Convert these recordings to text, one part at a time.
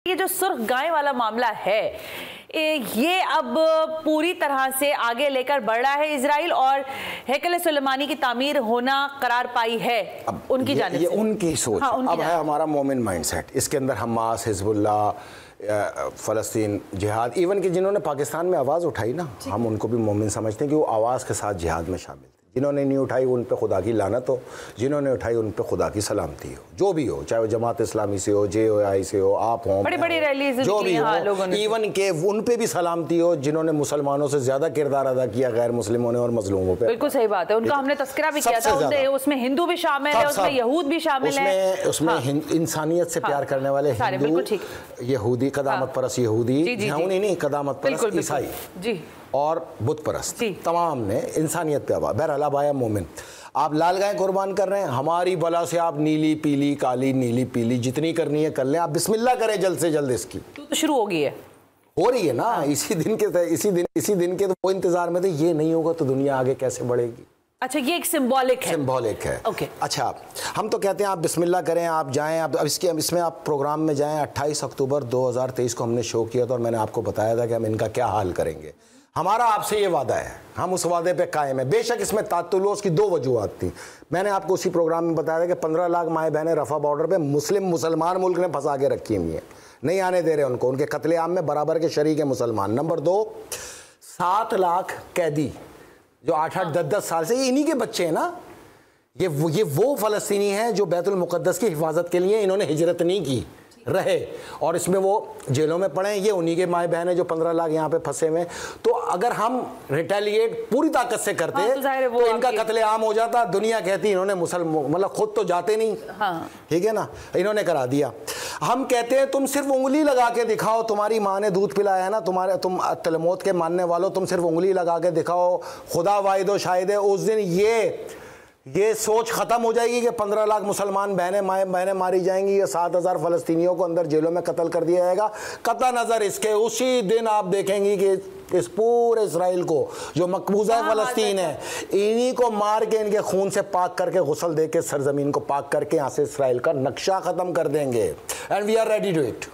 یہ جو سرخ گائے والا معاملہ ہے یہ اب پوری طرح سے آگے لے کر بڑھ رہا ہے اسرائیل، اور ہیکل سلیمانی کی تعمیر ہونا قرار پائی ہے ان کی جانب سے۔ یہ ان کی سوچ اب ہے، ہمارا مومن مائنڈ سیٹ، اس کے اندر حماس، حزب اللہ، فلسطین، جہاد، ایون کہ جنہوں نے پاکستان میں آواز اٹھائی نا، ہم ان کو بھی مومن سمجھتے ہیں کہ وہ آواز کے ساتھ جہاد میں شامل تھے۔ جنہوں نے نہیں اٹھائی ان پہ خدا کی لعنت ہو، جنہوں نے اٹھائی ان پہ خدا کی سلامتی ہو، جو بھی ہو، چاہے وہ جماعت اسلامی سے ہو، جے او آئی سے ہو، آپ ہوں، بڑی بڑی ریلیز جو بھی ہو، ایون کہ ان پہ بھی سلامتی ہو جنہوں نے مسلمانوں سے زیادہ کردار ادا کیا غیر مسلموں نے اور مظلوموں پہ۔ بالکل صحیح بات ہے، ان کا ہم نے تذکرہ بھی کیا تھا، اس میں ہندو بھی شامل ہے، اس میں یہود بھی شامل ہے، اس میں انسانیت سے پیار کرنے والے ہندو، یہودی، قدامت پرست یہودی، نہیں قدامت پرست عیسائی اور بت پرست، تمام نے انسانیت پہ بہرحال اب آیا مومن۔ آپ لال گائے قربان کر رہے ہیں، ہماری بلا سے آپ نیلی پیلی کالی نیلی پیلی جتنی کرنی ہے کر لیں، آپ بسم اللہ کریں جلد سے جلد، اس کی تو شروع ہو گئی ہے، ہو رہی ہے نا، اسی دن کے وہ انتظار میں تھے، یہ نہیں ہوگا تو دنیا آگے کیسے بڑھے گی۔ اچھا یہ ایک سمبولک ہے۔ اچھا ہم تو کہتے ہیں آپ بسم اللہ کریں، آپ جائیں، اب اس میں آپ پروگرام میں جائیں۔ 28 اکتوبر 2023 کو ہم نے شو کیا تھا اور میں نے آپ کو بتایا تھا کہ ہم ان کا کیا حال کریں گے۔ ہمارا آپ سے یہ وعدہ ہے، ہم اس وعدے پہ قائم ہیں۔ بے شک اس میں تعطلوس کی 2 وجوہات تھیں، میں نے آپ کو اسی پروگرام میں بتایا تھا کہ 15 لاکھ مائیں بہنیں رفح بارڈر پہ مسلمان ملک نے پھنسا کے رکھی ہوئی ہیں، نہیں آنے دے رہے ان کو، ان کے قتل عام میں برابر کے شریک ہیں مسلمان۔ نمبر 2، 7 لاکھ قیدی جو 8-8 10-10 سال سے، یہ انہی کے بچے ہیں نا، یہ وہ فلسطینی ہیں جو بیت المقدس کی حفاظت کے لیے انہوں نے ہجرت نہیں کی، رہے، اور اس میں وہ جیلوں میں پڑے ہیں، یہ انہی کے مائیں بہن ہیں جو 15 لاکھ یہاں پہ پھنسے ہوئے ہیں۔ تو اگر ہم ریٹیلیٹ پوری طاقت سے کرتے تو ان کا قتل عام ہو جاتا، دنیا کہتی انہوں نے مطلب خود تو جاتے نہیں، ٹھیک ہے نا، انہوں نے کرا دیا۔ ہم کہتے ہیں تم صرف انگلی لگا کے دکھاؤ، تمہاری ماں نے دودھ پلایا ہے نا، تم تلمود کے ماننے والوں، تم صرف انگلی لگا کے دکھاؤ، خدا واحد و شاہد ہے، اس دن یہ سوچ ختم ہو جائے گی کہ 15 لاکھ مسلمان بہنیں ماری جائیں گی یا 7,000 فلسطینیوں کو اندر جیلوں میں قتل کر دیا جائے گا۔ قطع نظر اس کے اسی دن آپ دیکھیں گی کہ اس پورے اسرائیل کو جو مقبوضہ فلسطین ہے، انہی کو مار کے ان کے خون سے پاک کر کے غسل دے کے سرزمین کو پاک کر کے یہاں سے اسرائیل کا نقشہ ختم کر دیں گے۔ And we are ready to it.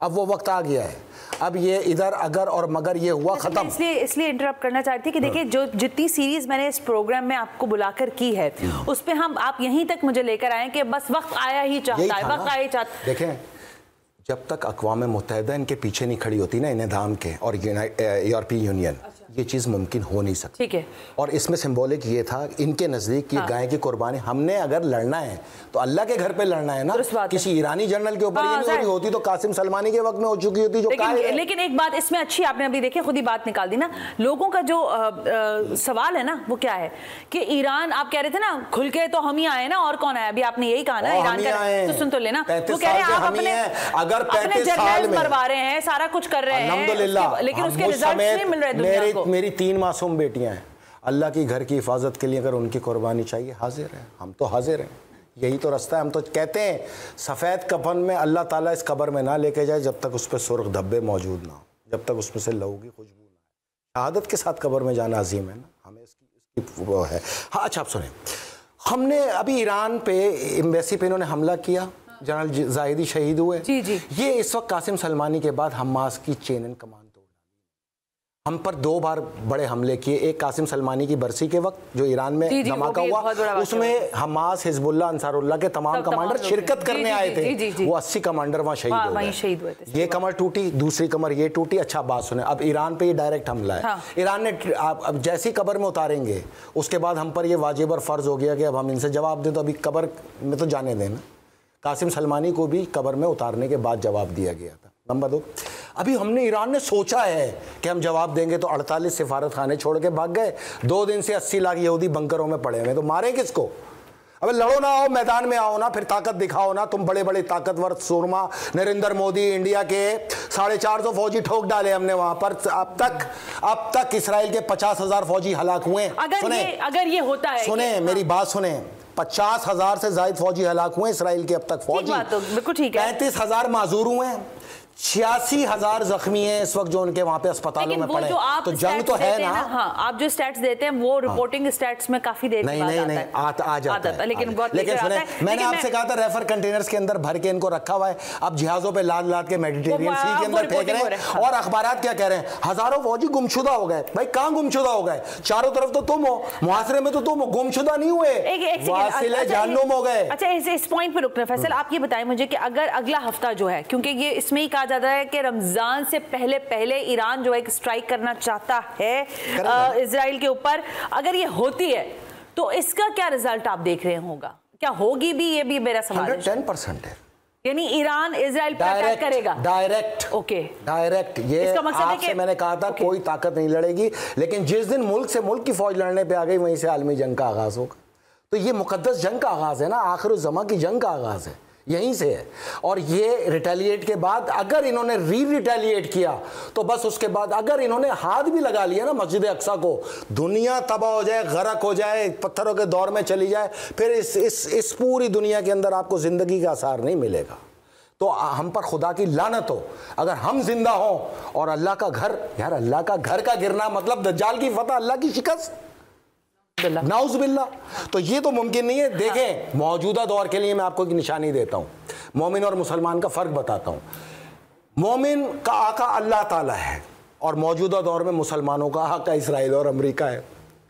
اب وہ وقت آ گیا ہے، اب یہ ادھر اگر اور مگر یہ ہوا ختم۔ اس لیے انٹرپٹ کرنا چاہتی کہ دیکھیں جو جتنی سیریز میں نے اس پروگرام میں آپ کو بلا کر کی ہے، اس پہ آپ یہیں تک مجھے لے کر آئیں کہ بس وقت آیا ہی چاہتا ہے، وقت آیا ہی چاہتا ہے۔ دیکھیں جب تک اقوام متحدہ ان کے پیچھے نہیں کھڑی ہوتی نا، انہدام کے اور یورپی یونین، یہ چیز ممکن ہو نہیں سکتی۔ ٹھیک ہے، اور اس میں سمبولک یہ تھا ان کے نزدیک یہ گائے کی قربانی، ہم نے اگر لڑنا ہے تو اللہ کے گھر پہ لڑنا ہے نا، کسی ایرانی جنرل کے اوپر یہ نہیں ہوتی تو قاسم سلمانی کے وقت میں ہو چکی ہوتی جو لیکن ایک بات اس میں اچھی آپ نے ابھی دیکھیں خود ہی بات نکال دی نا، لوگوں کا جو سوال ہے نا وہ کیا ہے کہ ایران، آپ کہہ رہے تھے نا کھل کے تو ہم ہی آئے نا، اور کون آیا؟ ابھی آپ نے یہی کہا نا ایران کا، تو سن تو لینا، وہ کہہ رہے ہیں آپ اپنے جرنیل مروا رہے ہیں، سارا کچھ کر رہے ہیں، لیکن اس کے ریزلٹس نہیں مل رہے دنیا کو۔ میری 3 معصوم بیٹیاں ہیں، اللہ کی گھر کی حفاظت کے لیے اگر ان کی قربانی چاہیے، حاضر ہیں، ہم تو حاضر ہیں، یہی تو رستہ ہے۔ ہم تو کہتے ہیں سفید کفن میں اللہ تعالیٰ اس قبر میں نہ لے کے جائے جب تک اس پہ سرخ دھبے موجود نہ ہو، جب تک اس میں سے لہو کی خوشبو نہ آئے۔ شہادت کے ساتھ قبر میں جانا عظیم ہے نا، ہمیں اس کی وہ ہے۔ ہاں اچھا آپ سنیں، ہم نے ابھی ایران پہ ایمبیسی پہ انہوں نے حملہ کیا، جنرل زاہدی شہید ہوئے، یہ اس وقت قاسم سلمانی کے بعد حماس کی چین اینڈ کمان ہم پر 2 بار بڑے حملے کیے، ایک قاسم سلمانی کی برسی کے وقت جو ایران میں دھماکہ ہوا، اس میں حماس، حزب اللہ، انصار اللہ کے تمام کمانڈر شرکت کرنے آئے تھے، وہ 80 کمانڈر وہاں شہید ہوئے تھے۔ یہ کمر ٹوٹی، دوسری کمر یہ ٹوٹی۔ اچھا بات سنیں، اب ایران پہ یہ ڈائریکٹ حملہ ہے، ایران نے اب جیسی قبر میں اتاریں گے اس کے بعد ہم پر یہ واجب اور فرض ہو گیا کہ اب ہم ان سے جواب دیں، تو ابھی قبر میں تو جانے دیں نا، قاسم سلمانی کو بھی قبر میں اتارنے کے بعد جواب دیا گیا تھا۔ نمبر 2، ابھی ہم نے ایران نے سوچا ہے کہ ہم جواب دیں گے تو 48 سفارت خانے چھوڑ کے بھاگ گئے، 2 دن سے 80 لاکھ یہودی بنکروں میں پڑے ہوئے، تو مارے کس کو؟ اب لڑو نہ، آؤ میدان میں آؤ نا، پھر طاقت دکھاؤ نا، تم بڑے بڑے طاقتور سورما نریندر مودی، انڈیا کے 450 فوجی ٹھوک ڈالے ہم نے وہاں پر، اب تک اسرائیل کے 50,000 فوجی ہلاک ہوئے ہیں۔ اگر یہ ہوتا ہے، سنیں میری بات سنیں، 50,000 سے زائد فوجی ہلاک ہوئے اسرائیل کے اب تک فوجی، 35,000 معذور ہوئے ہیں، 86,000 زخمی ہیں اس وقت جو ان کے وہاں پہ اسپتالوں میں پڑے، تو جنگ تو ہے نا. ہاں آپ جو سٹیٹس دیتے ہیں وہ رپورٹنگ سٹیٹس میں کافی دیر بعد آ جاتا ہے. لیکن میں نے آپ سے کہا تھا ریفر کنٹینرز کے اندر بھر کے ان کو رکھا ہوا ہے، اب جہازوں پہ لاد لاد کے میڈیٹیرین سی کے اندر پھینک رہے ہیں. اور اخبارات کیا کہہ رہے ہیں؟ ہزاروں فوجی گمشدہ ہو گئے. بھائی کہاں گمشدہ ہو گئے؟ چاروں طرف تو تم ہو، محاصرے میں تو تم ہو، گمشدہ نہیں ہوئے، واصل جہنم ہو گئے. اچھا اس پوائنٹ پہ رکنا فیصل، آپ یہ بتائیں مجھے کہ اگر اگلا ہفتہ جو ہے، کیونکہ یہ اس میں ہی کہا جاتا ہے کہ رمضان سے پہلے ایران جو ایک اسٹرائک کرنا چاہتا ہے اسرائیل کے اوپر، اگر یہ ہوتی ہے تو اس کا کیا رزلٹ آپ دیکھ رہے ہوگا؟ کیا ہوگی بھی؟ یہ بھی میرا سوال ہے. 110% ہے، یعنی ایران اسرائیل پر اٹیک کرے گا ڈائریکٹ. Okay direct. یہ آپ سے میں نے کہا تھا کوئی طاقت نہیں لڑے گی، لیکن جس دن ملک سے ملک کی فوج لڑنے پہ آ گئی وہیں سے عالمی جنگ کا آغاز ہوگا. تو یہ مقدس جنگ کا آغاز ہے نا، آخر الزماں کی جنگ کا آغاز ہے، یہیں سے ہے. اور یہ ریٹیلیٹ کے بعد اگر انہوں نے ریٹیلیٹ کیا تو بس اس کے بعد اگر انہوں نے ہاتھ بھی لگا لیا نا مسجد اقصیٰ کو، دنیا تباہ ہو جائے، غرق ہو جائے، پتھروں کے دور میں چلی جائے، پھر اس پوری دنیا کے اندر آپ کو زندگی کا آثار نہیں ملے گا. تو ہم پر خدا کی لعنت ہو اگر ہم زندہ ہوں اور اللہ کا گھر، یار اللہ کا گھر کا گرنا مطلب دجال کی فتح، اللہ کی شکست، نعوذ باللہ. تو یہ تو ممکن نہیں ہے. دیکھیں موجودہ دور کے لیے میں آپ کو ایک نشانی دیتا ہوں، مومن اور مسلمان کا فرق بتاتا ہوں. مومن کا آقا اللہ تعالیٰ ہے اور موجودہ دور میں مسلمانوں کا آقا اسرائیل اور امریکہ ہے.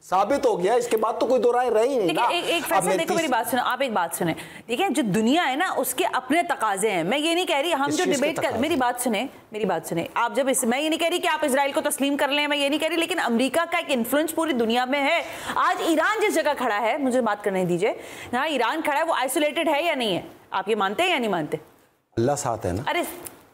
ثابت ہو گیا، اس کے بعد تو کوئی دو رائے رہی نہیں. ایک فیصلہ دیکھو، میری بات سنیں، آپ ایک بات سنیں. دیکھیں جو دنیا ہے نا اس کے اپنے تقاضے ہیں. میں یہ نہیں کہہ رہی ہم جو ڈیبیٹ کر، میری بات سنیں آپ جب میں یہ نہیں کہہ رہی کہ آپ اسرائیل کو تسلیم کر لیں، میں یہ نہیں کہہ رہی، لیکن امریکہ کا ایک انفلوئنس پوری دنیا میں ہے. آج ایران جس جگہ کھڑا ہے، مجھے بات کرنے دیجئے، جہاں ایران کھڑا ہے وہ آئسولیٹڈ ہے یا نہیں ہے؟ آپ یہ مانتے ہیں یا نہیں مانتے؟ اللہ ساتھ ہے نا. ارے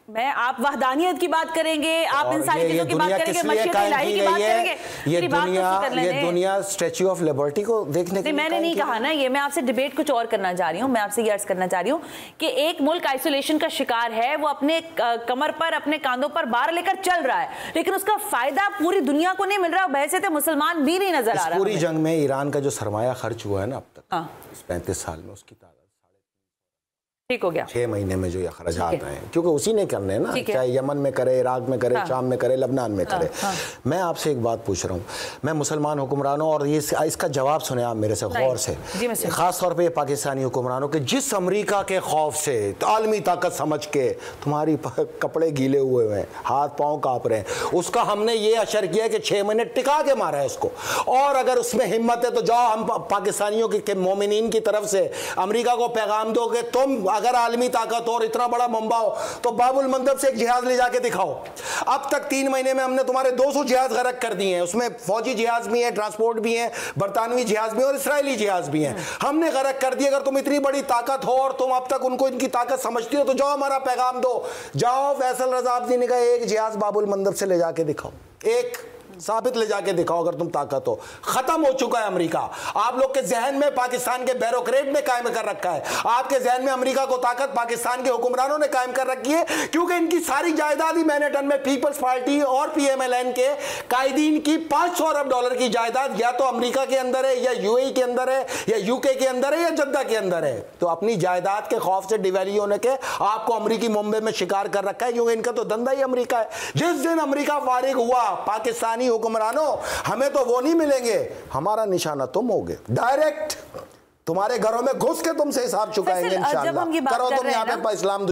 میں آپ وحدانیت کی بات کریں گے، آپ ان ساری چیزوں کی بات کریں گے، مشیت الہی کی بات کریں گے. یہ دنیا اسٹیچو آف لبرٹی کو دیکھنے کے لیے، میں نے نہیں کہا نا یہ، میں آپ سے ڈیبیٹ کچھ اور کرنا چاہ رہی ہوں. میں آپ سے یہ عرض کرنا چاہ رہی ہوں کہ ایک ملک آئسولیشن کا شکار ہے، وہ اپنے کمر پر، اپنے کاندھوں پر بار لے کر چل رہا ہے، لیکن اس کا فائدہ پوری دنیا کو نہیں مل رہا. بحیثیت مسلمان بھی نہیں نظر آ رہا. پوری جنگ میں ایران کا جو سرمایہ خرچ ہوا ہے نا اب تک اس 35 سال میں، اس کی تعداد ٹھیک ہو گیا 6 مہینے میں جو یہ اخراجات آئے ہیں، کیونکہ اسی نے کرنے نا، چاہے یمن میں کرے، عراق میں کرے، شام میں کرے، لبنان میں کرے. میں آپ سے ایک بات پوچھ رہا ہوں، میں مسلمان حکمرانوں، اور اس کا جواب سنیں آپ میرے سے غور سے، خاص طور پہ یہ پاکستانی حکمرانوں کے، جس امریکہ کے خوف سے عالمی طاقت سمجھ کے تمہاری کپڑے گیلے ہوئے ہیں، ہاتھ پاؤں کانپ رہے ہیں، اس کا ہم نے یہ اشر کیا کہ 6 مہینے ٹکا کے مارا ہے اس کو. اور اگر اس میں ہمت ہے تو جاؤ ہم پاکستانیوں کے مومنین کی طرف سے امریکہ کو پیغام دو کہ تم اگر عالمی طاقت اور اتنا بڑا منبع ہو تو باب المندب سے ایک جہاز لے جا کے دکھاؤ. اب تک 3 مہینے میں ہم نے تمہارے 200 جہاز غرق کر دیے ہیں، اس میں فوجی جہاز بھی ہیں، ٹرانسپورٹ بھی ہیں، برطانوی جہاز بھی ہیں اور اسرائیلی جہاز بھی ہیں، ہم نے غرق کر دیے. اگر تم اتنی بڑی طاقت ہو اور تم اب تک ان کو ان کی طاقت سمجھتی ہو تو جاؤ ہمارا پیغام دو. جاؤ فیصل رضا عابدی نے کہا ایک جہاز باب المندب سے لے جا کے دکھاؤ، ایک ثابت لے جا کے دکھاؤ اگر تم طاقت ہو. ختم ہو چکا ہے امریکہ. آپ لوگ کے ذہن میں پاکستان کے بیوروکریٹ نے قائم کر رکھا ہے، آپ کے ذہن میں امریکہ کو طاقت پاکستان کے حکمرانوں نے قائم کر رکھی ہے، کیونکہ ان کی ساری جائیداد ہی مینہٹن میں پیپلز پارٹی اور PMLN کے قائدین کی $500 ارب کی جائیداد یا تو امریکہ کے اندر ہے یا UAE کے اندر ہے یا UK کے اندر ہے یا جدہ کے اندر ہے. تو اپنی جائیداد کے خوف سے ڈیویلی ہونے کے آپ کو امریکی ممبئی میں شکار کر رکھا ہے، کیونکہ ان کا تو دندہ ہی امریکہ ہے. جس دن امریکہ فارغ ہوا، پاکستانی حکمرانوں ہمیں تو وہ نہیں ملیں گے، ہمارا نشانہ تم ہوگے. ڈائریکٹ تمہارے گھروں میں گھس کے تم سے حساب چکائیں گے انشاءاللہ. کرو تم یہاں پہ اسلام